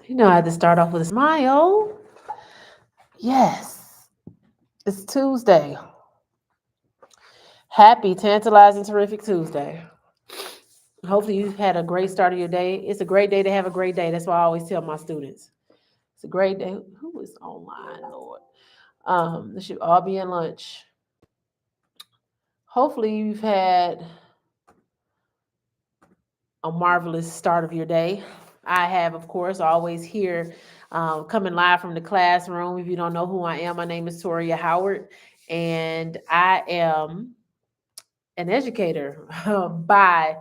I had to start off with a smile. Yes, it's Tuesday. Happy, tantalizing, terrific Tuesday. Hopefully, you've had a great start of your day. It's a great day to have a great day. That's why I always tell my students. It's a great day. Who is online, Lord? This should all be in lunch. Hopefully, you've had a marvelous start of your day. I have, of course, always here coming live from the classroom. If you don't know who I am, my name is Toria Howard, and I am an educator by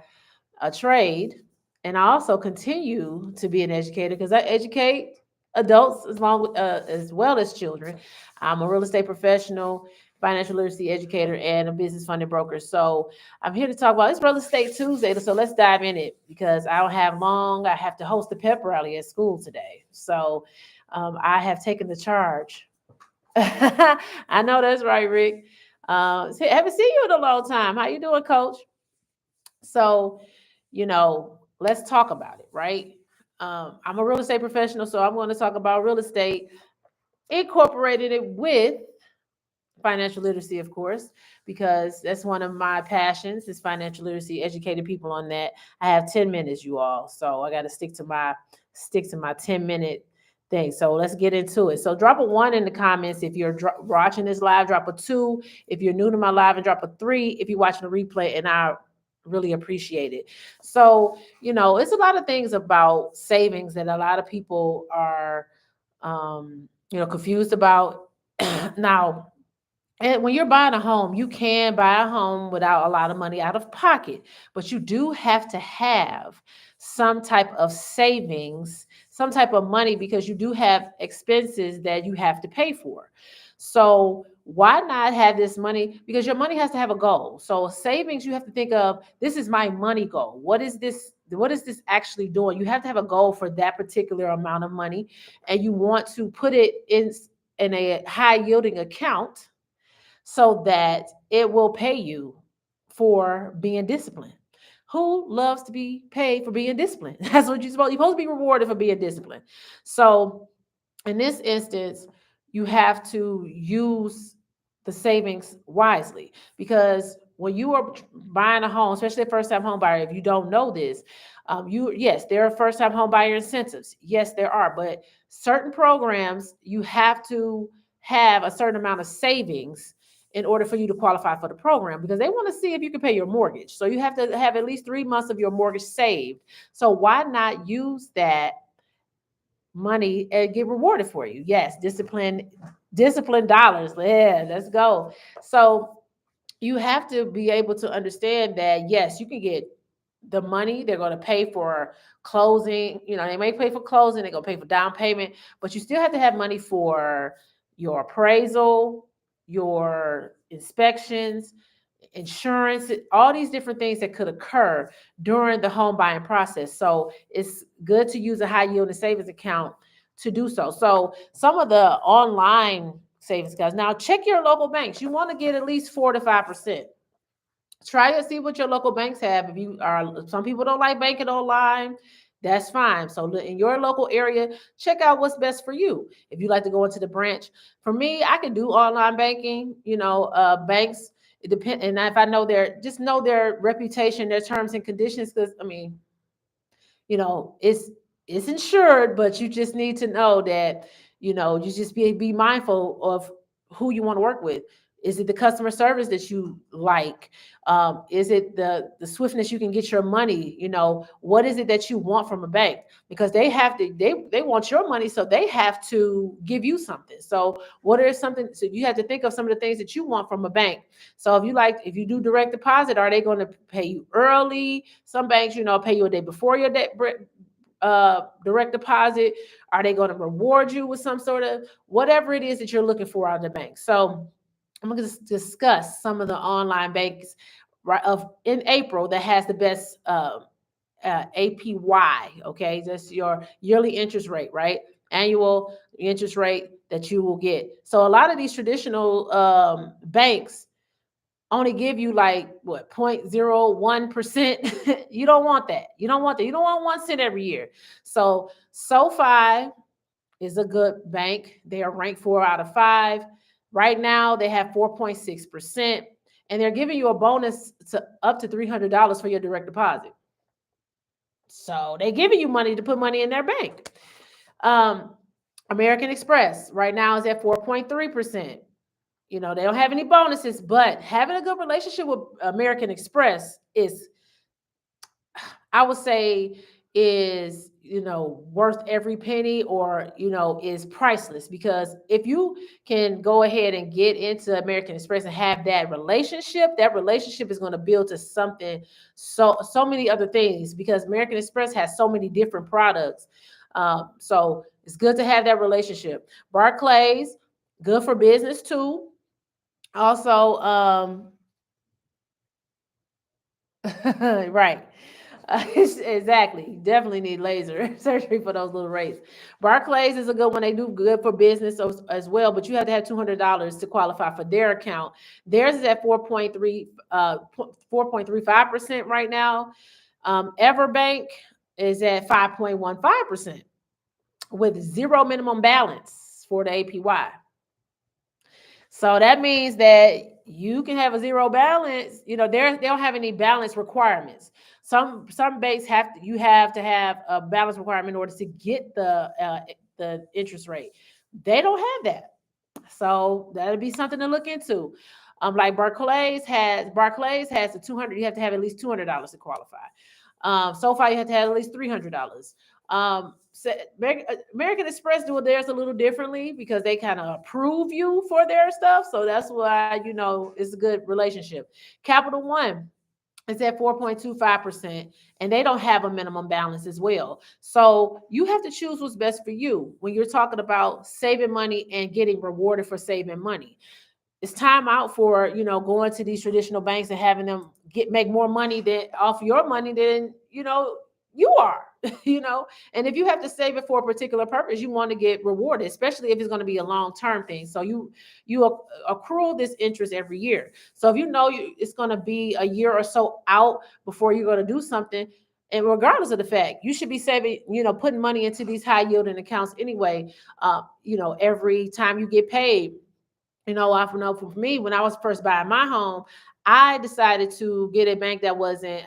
a trade. And I also continue to be an educator because I educate adults as well as children. I'm a real estate professional, financial literacy educator, and a business funding broker. So I'm here to talk about it's Real Estate Tuesday. So let's dive in it because I don't have long. I have to host a pep rally at school today. So I have taken the charge. I know that's right, Rick. Haven't seen you in a long time. How you doing, Coach? So, let's talk about it, right? I'm a real estate professional, so I'm going to talk about real estate, incorporated it with financial literacy, of course, because that's one of my passions is financial literacy, educating people on that. I have 10 minutes, you all, so I got to stick to my 10-minute thing. So let's get into it. So drop a 1 in the comments if you're watching this live. Drop a 2 if you're new to my live, and drop a 3 if you're watching the replay. And I really appreciate it. So it's a lot of things about savings that a lot of people are confused about. Now, and when you're buying a home, you can buy a home without a lot of money out of pocket, but you do have to have some type of savings, some type of money, because you do have expenses that you have to pay for. So why not have this money? Because your money has to have a goal. So savings, you have to think of, this is my money goal. What is this? What is this actually doing? You have to have a goal for that particular amount of money, and you want to put it in a high yielding account so that it will pay you for being disciplined. Who loves to be paid for being disciplined? That's what you're supposed to be rewarded for being disciplined. So in this instance, you have to use the savings wisely, because when you are buying a home, especially a first-time home buyer, if you don't know this, yes, there are first-time home buyer incentives. Yes, there are, but certain programs you have to have a certain amount of savings in order for you to qualify for the program, because they want to see if you can pay your mortgage. So you have to have at least 3 months of your mortgage saved. So why not use that money and get rewarded for you? Yes, discipline dollars. Yeah, let's go. So you have to be able to understand that yes, you can get the money. They're going to pay for closing. They may pay for closing. They're going to pay for down payment, but you still have to have money for your appraisal, your inspections, insurance, all these different things that could occur during the home buying process. So it's good to use a high yield and savings account to do so. So some of the online savings accounts. Now check your local banks. You want to get at least 4 to 5%. Try to see what your local banks have. If you are, some people don't like banking online, that's fine. So in your local area, check out what's best for you. If you like to go into the branch, for me, I can do online banking. Banks, it depends. And if I know just know their reputation, their terms and conditions, because it's insured, but you just need to know that, you just be mindful of who you want to work with. Is it the customer service that you like? Is it the swiftness you can get your money? What is it that you want from a bank? Because they have to, they want your money, so they have to give you something. So what are something? So you have to think of some of the things that you want from a bank. So if you do direct deposit, are they going to pay you early? Some banks, pay you a day before your direct deposit. Are they going to reward you with some sort of whatever it is that you're looking for out of the bank? So I'm going to discuss some of the online banks in April that has the best APY. Okay, that's your yearly interest rate, right? Annual interest rate that you will get. So a lot of these traditional banks, only give you like what 0.01%. You don't want that. You don't want that. You don't want 1 cent every year. So SoFi is a good bank. They are ranked 4 out of 5. Right now, they have 4.6%, and they're giving you a bonus to up to $300 for your direct deposit. So they're giving you money to put money in their bank. Um, American Express right now is at 4.3%. You know, they don't have any bonuses, but having a good relationship with American Express is, I would say, is, worth every penny, or, is priceless, because if you can go ahead and get into American Express and have that relationship is going to build to something, so many other things, because American Express has so many different products. So it's good to have that relationship. Barclays, good for business too. Also, right. Exactly. You definitely need laser surgery for those little rates. Barclays is a good one. They do good for business as well, but you have to have $200 to qualify for their account. Theirs is at 4.35% right now. Everbank is at 5.15% with zero minimum balance for the APY. So that means that you can have a zero balance. They don't have any balance requirements. Some banks you have to have a balance requirement in order to get the interest rate. They don't have that. So that'll be something to look into. Like Barclays has the 200. You have to have at least $200 to qualify. So far, you have to have at least $300. American Express do theirs a little differently because they kind of approve you for their stuff. So that's why, it's a good relationship. Capital One is at 4.25%, and they don't have a minimum balance as well. So you have to choose what's best for you when you're talking about saving money and getting rewarded for saving money. It's time out for, going to these traditional banks and having them make more money than off your money than, you are. And if you have to save it for a particular purpose, you want to get rewarded, especially if it's going to be a long-term thing. So you accrue this interest every year. So if it's going to be a year or so out before you're going to do something, and regardless of the fact, you should be saving, putting money into these high yielding accounts anyway. Every time you get paid. I know for me, when I was first buying my home, I decided to get a bank that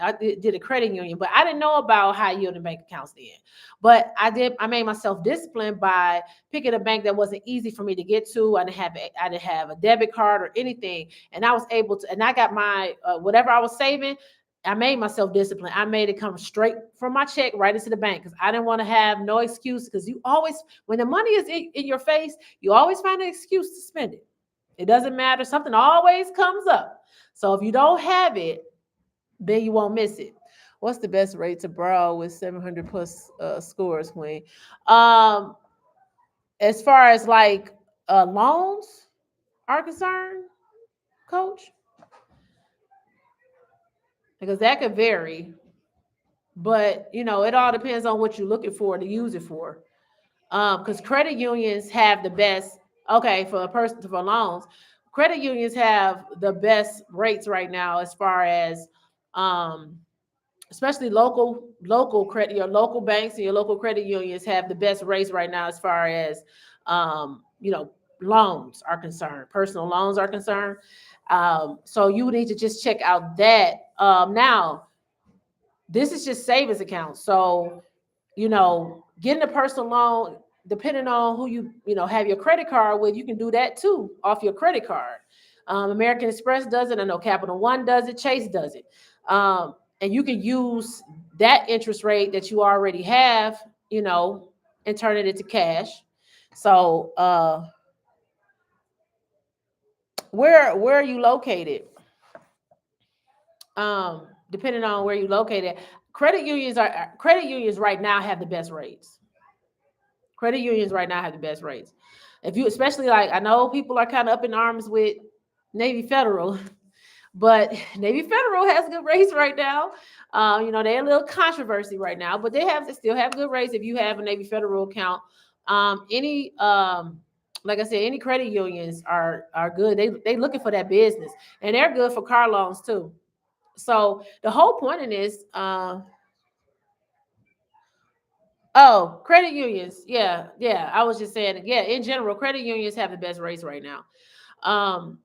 I did a credit union, but I didn't know about high yielding bank accounts then. But I made myself disciplined by picking a bank that wasn't easy for me to get to. I didn't have a debit card or anything. And I was able to, and I got my, whatever I was saving, I made myself disciplined. I made it come straight from my check right into the bank because I didn't want to have no excuse, because you always, when the money is in your face, you always find an excuse to spend it. It doesn't matter. Something always comes up. So if you don't have it, then you won't miss it. What's the best rate to borrow with 700 plus scores, Queen? Um, as far as like loans are concerned, Coach, because that could vary. But it all depends on what you're looking for to use it for. Because credit unions have the best. Okay, for a person for loans, credit unions have the best rates right now as far as, um, especially local credit. Your local banks and your local credit unions have the best rates right now as far as, um, you know, loans are concerned. Personal loans are concerned. So you need to just check out that. Now, this is just savings accounts. So getting a personal loan, depending on who have your credit card with, you can do that too off your credit card. American Express does it. I know Capital One does it. Chase does it. And you can use that interest rate that you already have, and turn it into cash. So where are you located? Depending on where you located, credit unions right now have the best rates. Credit unions right now have the best rates. If you, especially, like, I know people are kind of up in arms with Navy Federal, but Navy Federal has good rates right now. They're a little controversy right now, but they still have good rates if you have a Navy Federal account. Any like I said, any credit unions are good. They looking for that business, and they're good for car loans too. So the whole point in this, oh, credit unions, yeah, yeah. I was just saying, yeah. In general, credit unions have the best rates right now. Um,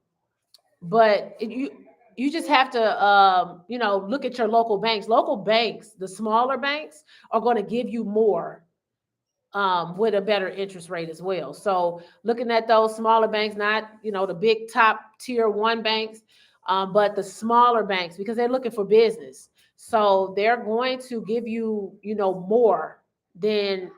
but you just have to look at your local banks. Local banks, the smaller banks, are going to give you more with a better interest rate as well. So looking at those smaller banks, not the big top tier one banks, but the smaller banks, because they're looking for business. So they're going to give you more than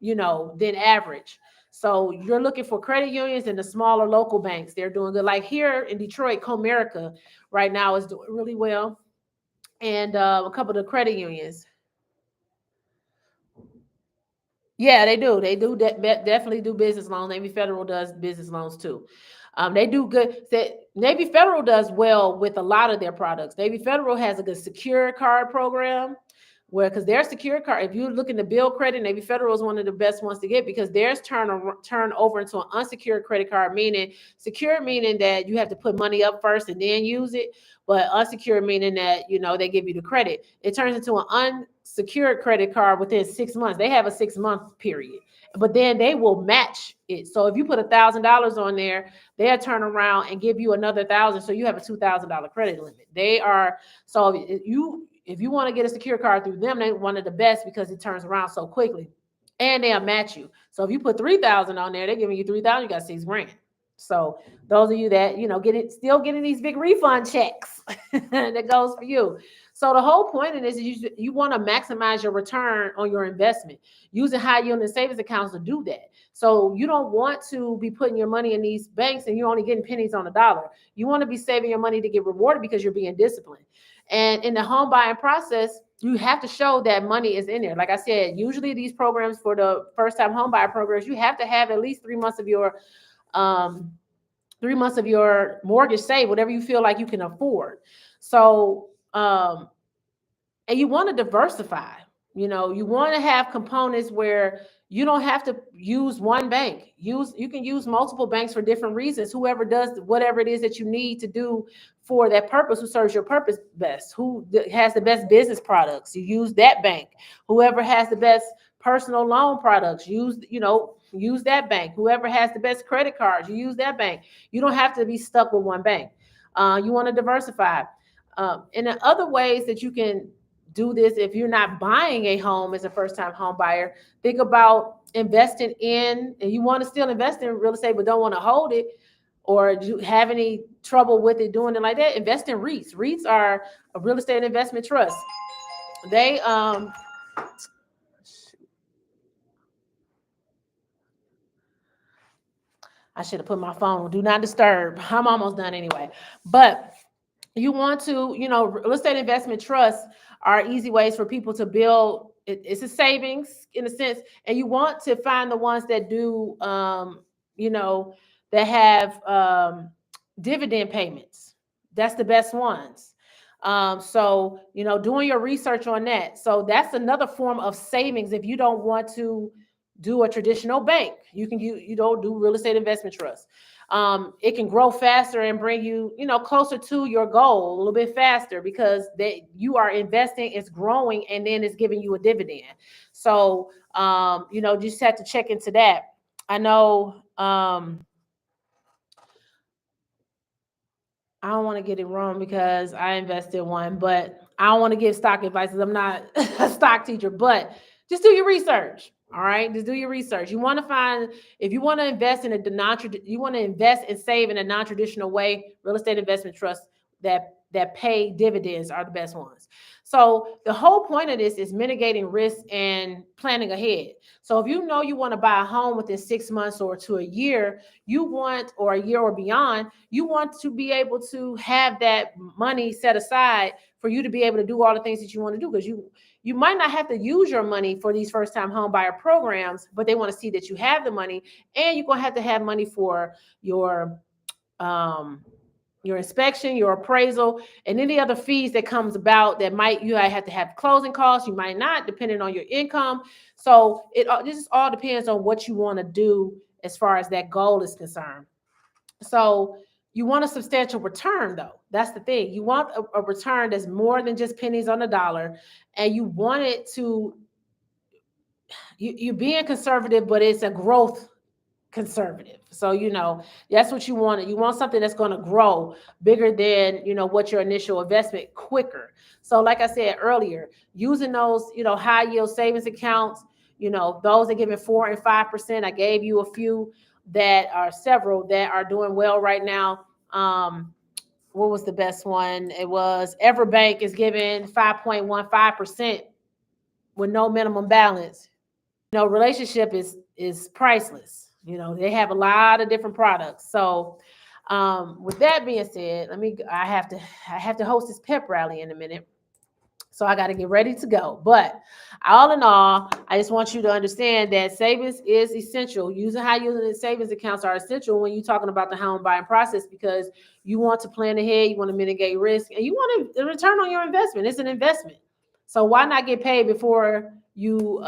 than average. So you're looking for credit unions and the smaller local banks. They're doing good. Like here in Detroit, Comerica right now is doing really well, and a couple of the credit unions. Yeah, they do. They do definitely do business loans. Navy Federal does business loans too. They do good. Navy Federal does well with a lot of their products. Navy Federal has a good secure card program where, because their secure card, if you're looking to build credit, Navy Federal is one of the best ones to get, because theirs turn over into an unsecured credit card, meaning secure meaning that you have to put money up first and then use it, but unsecured meaning that they give you the credit. It turns into an unsecured credit card within 6 months. They have a 6-month period, but then they will match it. So if you put $1,000 on there, they'll turn around and give you another 1,000, so you have a $2,000 credit limit. They are, so if you want to get a secure card through them, they're one of the best because it turns around so quickly, and they'll match you. So if you put 3,000 on there, they're giving you 3,000. You got $6,000. So those of you that still getting these big refund checks, that goes for you. So the whole point in this is you want to maximize your return on your investment using high yielding savings accounts to do that. So you don't want to be putting your money in these banks and you're only getting pennies on the dollar. You want to be saving your money to get rewarded because you're being disciplined. And in the home buying process, you have to show that money is in there. Like I said, usually these programs for the first time home buyer programs, you have to have at least 3 months of your um, 3 months of your mortgage saved, whatever you feel like you can afford. So, and you want to diversify. You want to have components where you don't have to use one bank. You can use multiple banks for different reasons. Whoever does whatever it is that you need to do for that purpose, who serves your purpose best, who has the best business products, you use that bank. Whoever has the best personal loan products, use that bank. Whoever has the best credit cards, you use that bank. You don't have to be stuck with one bank. You want to diversify. And the other ways that you can do this, if you're not buying a home as a first-time home buyer, think about investing in, and you want to still invest in real estate but don't want to hold it, or do you have any trouble with it doing it like that, invest in REITs. REITs are a real estate investment trust. They I should have put my phone on do not disturb. I'm almost done anyway. But you want to, real estate investment trusts are easy ways for people to build. It's a savings in a sense, and you want to find the ones that do, you know, that have dividend payments. That's the best ones. So doing your research on that. So that's another form of savings if you don't want to do a traditional bank. You don't do real estate investment trust. It can grow faster and bring you, closer to your goal a little bit faster because you are investing, it's growing, and then it's giving you a dividend. So, just have to check into that. I know, I don't want to get it wrong because I invested one, but I don't want to give stock advice because I'm not a stock teacher, but just do your research. All right. Just do your research. You want to find, if you want to invest in you want to invest and save in a non-traditional way, real estate investment trusts that pay dividends are the best ones. So the whole point of this is mitigating risk and planning ahead. So if you know you want to buy a home within 6 months or to a year, or a year or beyond, you want to be able to have that money set aside for you to be able to do all the things that you want to do, because you might not have to use your money for these first time home buyer programs, but they want to see that you have the money, and you're going to have money for your inspection, your appraisal, and any other fees that comes about that you might have to have closing costs. You might not, depending on your income. So this all depends on what you want to do as far as that goal is concerned. So you want a substantial return, though. That's the thing. You want a return that's more than just pennies on the dollar, and you want it to you being conservative, but it's a growth conservative. So, that's what you want. You want something that's going to grow bigger than, what your initial investment quicker. So, like I said earlier, using those, high yield savings accounts, those that give me 4% and 5%. I gave you a few that are several that are doing well right now. What was the best one? It was Everbank is giving 5.15% with no minimum balance. Relationship is priceless. They have a lot of different products. So with that being said, I have to host this pep rally in a minute. So I got to get ready to go. But all in all, I just want you to understand that savings is essential. Using high yielding savings accounts are essential when you're talking about the home buying process, because you want to plan ahead, you want to mitigate risk, and you want a return on your investment. It's an investment. So why not get paid before you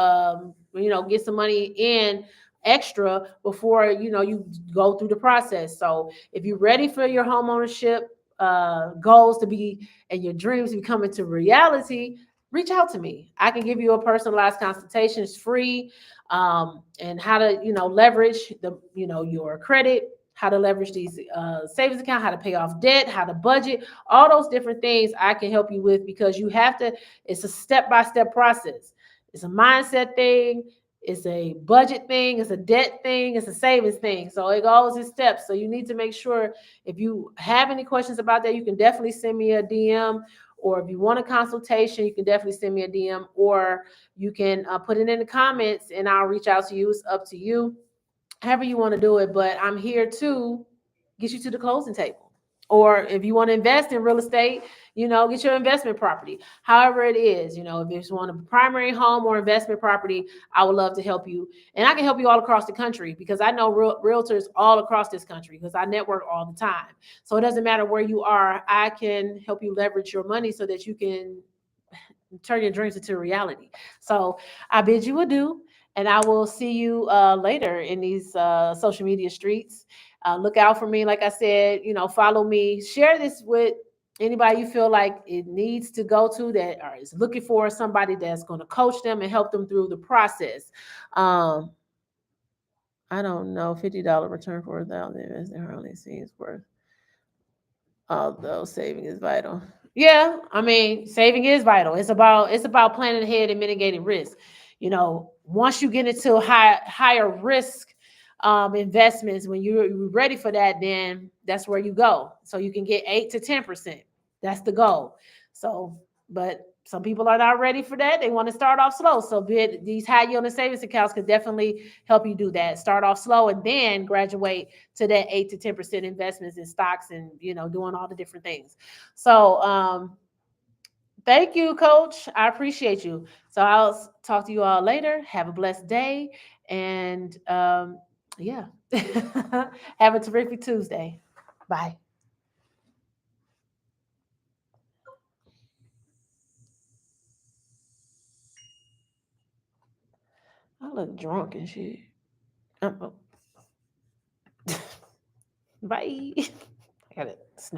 get some money in extra before you go through the process. So if you're ready for your home ownership goals to be and your dreams to be coming to reality, reach out to me. I can give you a personalized consultation. It's free. And how to leverage your credit, how to leverage these savings account, how to pay off debt, how to budget, all those different things I can help you with, because you have to. It's a step-by-step process. It's a mindset thing. It's a budget thing. It's a debt thing. It's a savings thing. So it goes in steps. So you need to make sure, if you have any questions about that, you can definitely send me a DM. Or if you want a consultation, you can definitely send me a DM, or you can put it in the comments and I'll reach out to you. It's up to you, however you want to do it. But I'm here to get you to the closing table. Or if you want to invest in real estate, get your investment property. However it is, if you just want a primary home or investment property, I would love to help you. And I can help you all across the country, because I know realtors all across this country, because I network all the time. So it doesn't matter where you are. I can help you leverage your money so that you can turn your dreams into reality. So I bid you adieu, and I will see you later in these social media streets. Look out for me. Like I said, follow me. Share this with anybody you feel like it needs to go to, that or is looking for somebody that's going to coach them and help them through the process. Um, I don't know, $50 return for 1,000 investment only seems worth, although saving is vital. Yeah, I mean, saving is vital. It's about planning ahead and mitigating risk. Once you get into higher risk investments, when you're ready for that, then that's where you go. So you can get 8 to 10%. That's the goal. So, but some people are not ready for that. They want to start off slow. So these high yielding savings accounts could definitely help you do that. Start off slow and then graduate to that 8 to 10% investments in stocks, and doing all the different things. So thank you, Coach. I appreciate you. So I'll talk to you all later. Have a blessed day, and yeah, have a terrific Tuesday. Bye. I look drunk and shit. Oh. Bye. I gotta snip.